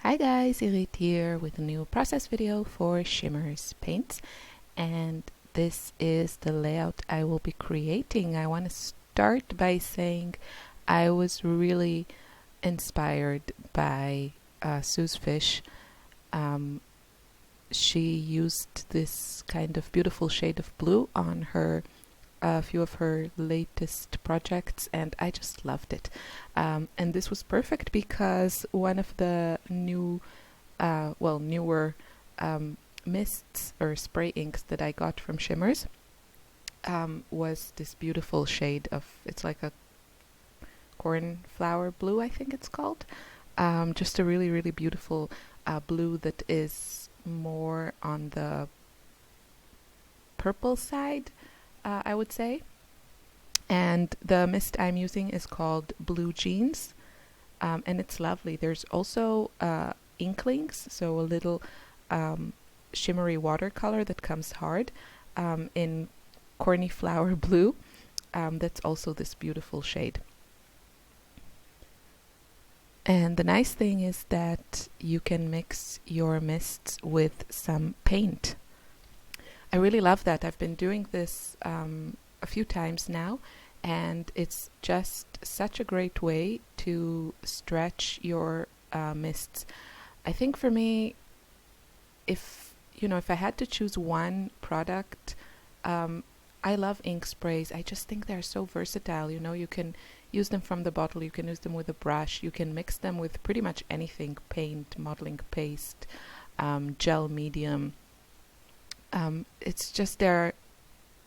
Hi guys, Irit here with a new process video for Shimmerz paints, and this is the layout I will be creating. I want to start by saying I was really inspired by Sue's fish. She used this kind of beautiful shade of blue on her a few of her latest projects, and I just loved it. And this was perfect because one of the newer mists or spray inks that I got from Shimmerz was this beautiful shade of, it's like a cornflower blue, I think it's called. Just a really, really beautiful blue that is more on the purple side, I would say. And the mist I'm using is called Blue Jeans, and it's lovely. There's also inklings, so a little shimmery watercolor that comes hard in corny flower blue. That's also this beautiful shade. And the nice thing is that you can mix your mists with some paint. I really love that. I've been doing this a few times now, and it's just such a great way to stretch your mists. I think for me, if I had to choose one product, I love ink sprays. I just think they're so versatile. You can use them from the bottle, you can use them with a brush, you can mix them with pretty much anything: paint, modeling paste, gel medium. It's just, they're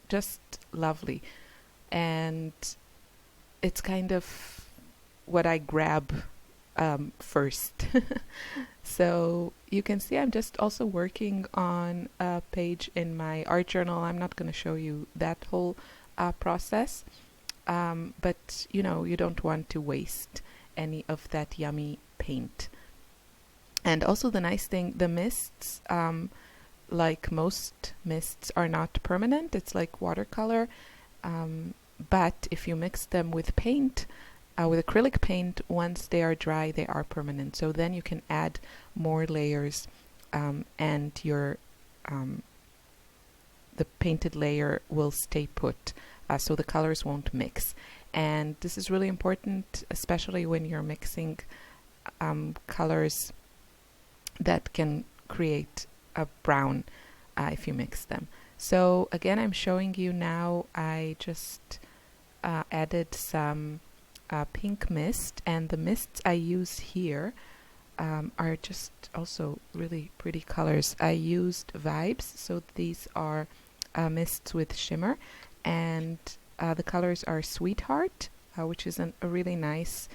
just lovely, and it's kind of what I grab first. So you can see I'm just also working on a page in my art journal. I'm not going to show you that whole process, but you don't want to waste any of that yummy paint. And also the nice thing, the mists, like most mists, are not permanent. It's like watercolor, but if you mix them with paint, with acrylic paint, once they are dry, they are permanent. So then you can add more layers, and your the painted layer will stay put, so the colors won't mix. And this is really important, especially when you're mixing colors that can create a brown if you mix them. So again, I'm showing you now. I just added some pink mist, and the mists I use here are just also really pretty colors. I used Vibes, so these are mists with shimmer, and the colors are Sweetheart, which is a really nice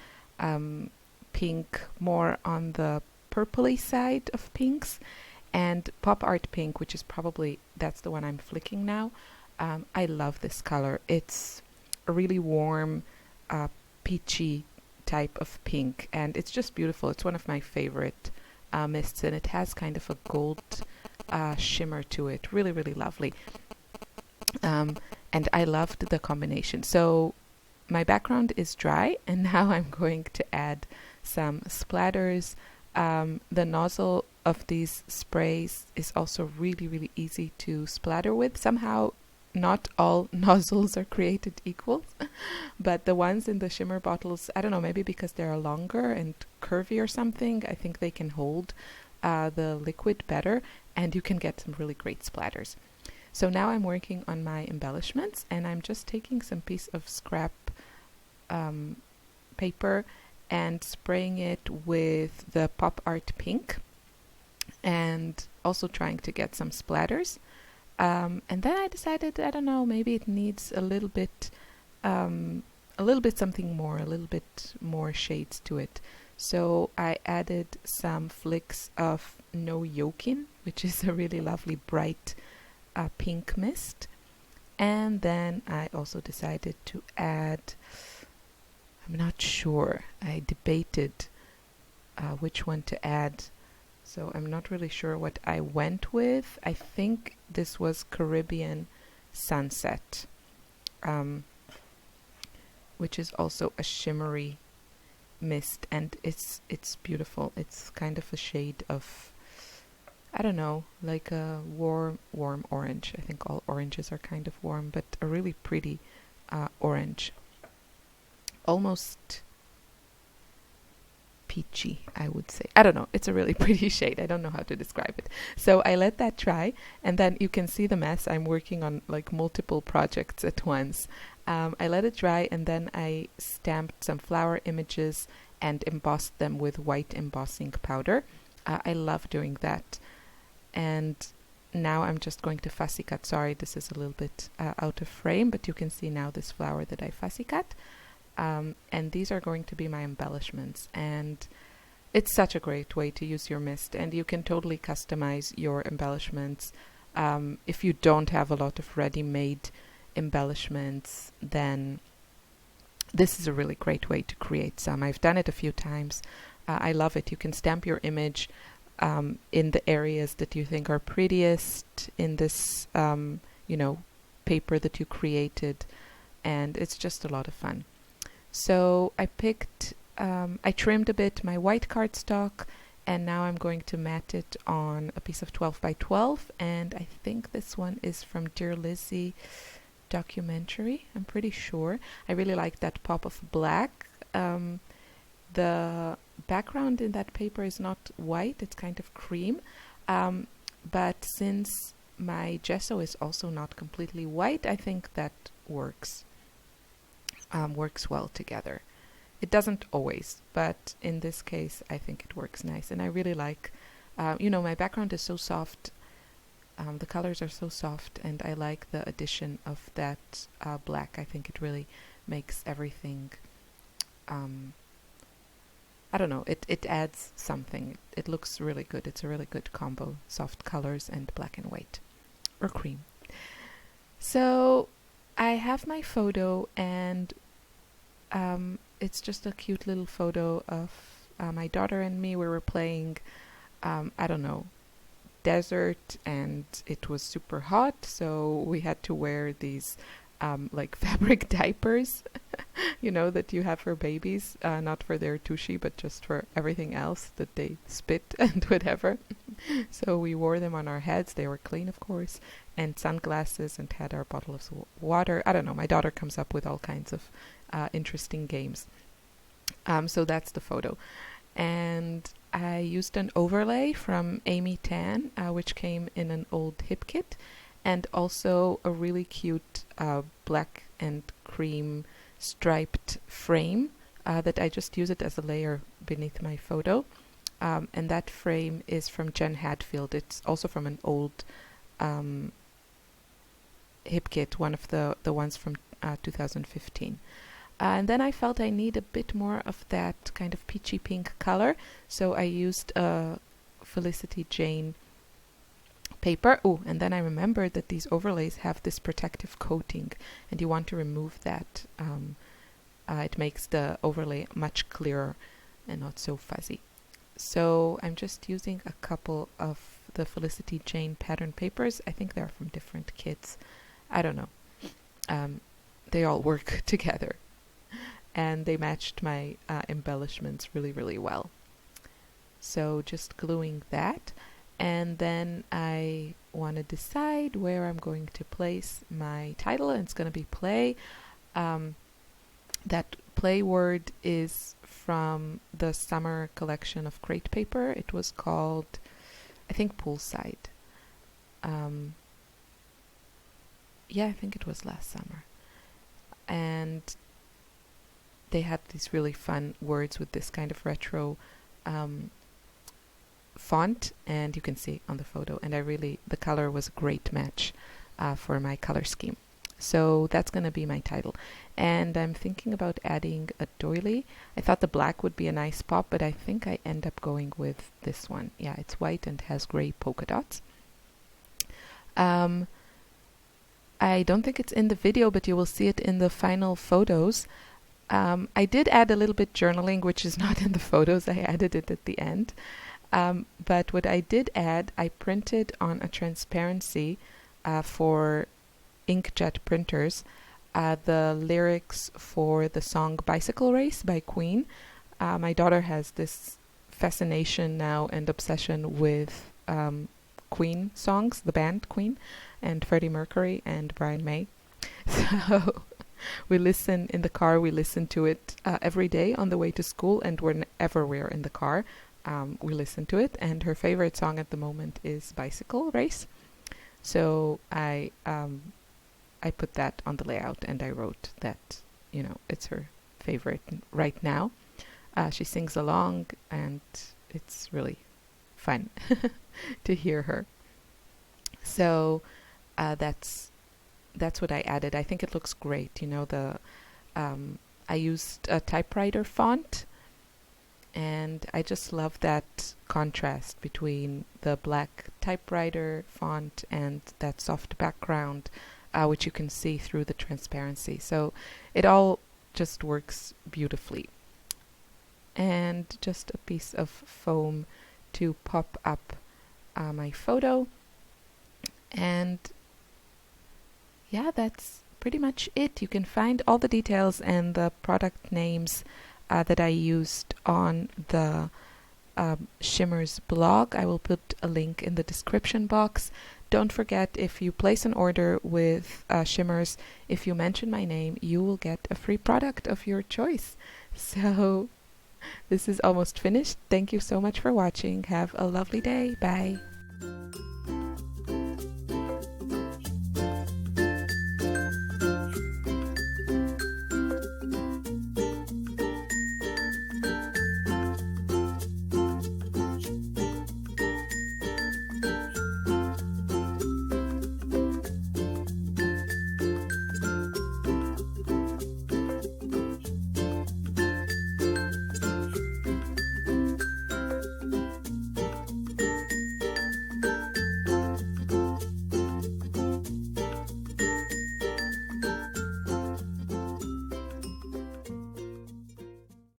pink, more on the purpley side of pinks, and Pop Art Pink, which is probably, that's the one I'm flicking now. I love this color. It's a really warm, peachy type of pink, and it's just beautiful. It's one of my favorite mists, and it has kind of a gold shimmer to it. Really, really lovely. And I loved the combination. So my background is dry, and now I'm going to add some splatters. The nozzle of these sprays is also really, really easy to splatter with. Somehow not all nozzles are created equal, but the ones in the shimmer bottles, I don't know, maybe because they're longer and curvy or something, I think they can hold the liquid better, and you can get some really great splatters. So now I'm working on my embellishments, and I'm just taking some piece of scrap paper and spraying it with the Pop Art Pink, and also trying to get some splatters. And then I decided, I don't know, maybe it needs a little bit something more, a little bit more shades to it. So I added some flicks of No Yokin, which is a really lovely bright pink mist. And then I also decided to add, I'm not sure, I debated which one to add. So I'm not really sure what I went with. I think this was Caribbean Sunset, which is also a shimmery mist, and it's beautiful. It's kind of a shade of, I don't know, like a warm orange. I think all oranges are kind of warm, but a really pretty orange. Almost peachy, I would say. I don't know. It's a really pretty shade. I don't know how to describe it. So I let that dry, and then you can see the mess. I'm working on like multiple projects at once. I let it dry, and then I stamped some flower images and embossed them with white embossing powder. I love doing that. And now I'm just going to fussy cut. Sorry, this is a little bit out of frame, but you can see now this flower that I fussy cut. And these are going to be my embellishments. And it's such a great way to use your mist, and you can totally customize your embellishments. If you don't have a lot of ready-made embellishments, then this is a really great way to create some. I've done it a few times. I love it. You can stamp your image in the areas that you think are prettiest in this, paper that you created, and it's just a lot of fun. So I trimmed a bit my white cardstock, and now I'm going to mat it on a piece of 12 by 12, and I think this one is from Dear Lizzie documentary, I'm pretty sure. I really like that pop of black. The background in that paper is not white, it's kind of cream, but since my gesso is also not completely white, I think that works well together. It doesn't always, but in this case I think it works nice, and I really like, my background is so soft, the colors are so soft, and I like the addition of that black. I think it really makes everything, I don't know, it adds something. It looks really good. It's a really good combo, soft colors and black and white, or cream. So I have my photo, and it's just a cute little photo of my daughter and me. We were playing, I don't know, desert, and it was super hot, so we had to wear these like fabric diapers that you have for babies, not for their tushy, but just for everything else that they spit and whatever. So we wore them on our heads. They were clean, of course, and sunglasses, and had our bottle of water. I don't know, my daughter comes up with all kinds of interesting games. So that's the photo. And I used an overlay from Amy Tan, which came in an old hip kit, and also a really cute black and cream striped frame that I just use it as a layer beneath my photo. And that frame is from Jen Hadfield. It's also from an old hip kit, one of the ones from 2015. And then I felt I need a bit more of that kind of peachy pink color, so I used a Felicity Jane paper. Oh, and then I remembered that these overlays have this protective coating, and you want to remove that. It makes the overlay much clearer and not so fuzzy. So I'm just using a couple of the Felicity Jane pattern papers. I think they're from different kits. I don't know. They all work together. And they matched my embellishments really, really well. So just gluing that. And then I want to decide where I'm going to place my title. And it's going to be play. That play word is from the summer collection of crate paper. It was called, I think, Poolside. Yeah, I think it was last summer. And they had these really fun words with this kind of retro font, and you can see on the photo, and the color was a great match for my color scheme. So that's going to be my title. And I'm thinking about adding a doily. I thought the black would be a nice pop, but I think I end up going with this one. Yeah, it's white and has gray polka dots. I don't think it's in the video, but you will see it in the final photos. I did add a little bit journaling, which is not in the photos. I added it at the end. But what I did add, I printed on a transparency for inkjet printers the lyrics for the song Bicycle Race by Queen. My daughter has this fascination now and obsession with Queen songs, the band Queen, and Freddie Mercury and Brian May. So we listen in the car, we listen to it every day on the way to school, and whenever we're in the car, we listen to it. And her favorite song at the moment is Bicycle Race. So I put that on the layout, and I wrote that, it's her favorite right now. She sings along, and it's really fun to hear her. So that's what I added. I think it looks great. I used a typewriter font, and I just love that contrast between the black typewriter font and that soft background, which you can see through the transparency. So it all just works beautifully. And just a piece of foam to pop up my photo. And yeah, that's pretty much it. You can find all the details and the product names that I used on the Shimmerz blog. I will put a link in the description box. Don't forget, if you place an order with Shimmerz, if you mention my name, you will get a free product of your choice. So this is almost finished. Thank you so much for watching. Have a lovely day. Bye.